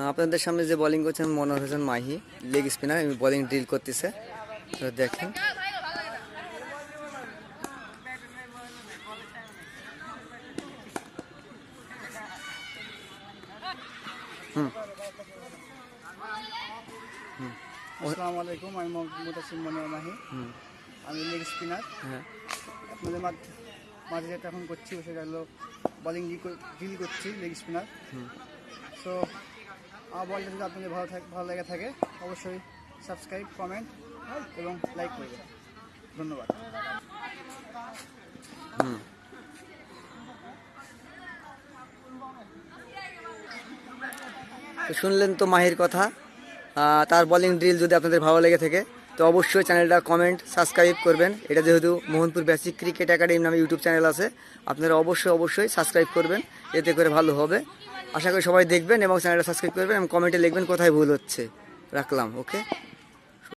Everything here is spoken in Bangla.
আপনাদের সামনে যে বোলিং করছেন Manohar Hossain Mahi, leg spinner, bowling drill করতেছে, তো দেখেন। আসসালামু আলাইকুম, আমি মুতাসিম মনোহর মাহি, আমি লেগ স্পিনার। আপনাদের মাঝে যেটা এখন করছি সেটা হলো বোলিং ড্রিল করছি, লেগ স্পিনার। সো আমার বলটা যদি আপনাদের ভালো লেগে থাকে অবশ্যই সাবস্ক্রাইব, কমেন্ট এবং লাইক করবেন। ধন্যবাদ। তো শুনলেন তো মাহির কথা। তার বোলিং ড্রিল যদি আপনাদের ভালো লেগে থাকে তো অবশ্যই চ্যানেলটা কমেন্ট সাবস্ক্রাইব করবেন। এটা যেহেতু মোহনপুর বেসিক ক্রিকেট একাডেমি নামে ইউটিউব চ্যানেল আছে, আপনারা অবশ্যই সাবস্ক্রাইব করবেন, এতে করে ভালো হবে। আশা করি সবাই দেখবেন এবং চ্যানেলটা সাবস্ক্রাইব করবেন এবং কমেন্টে লিখবেন কোথায় ভুল হচ্ছে। রাখলাম, ওকে।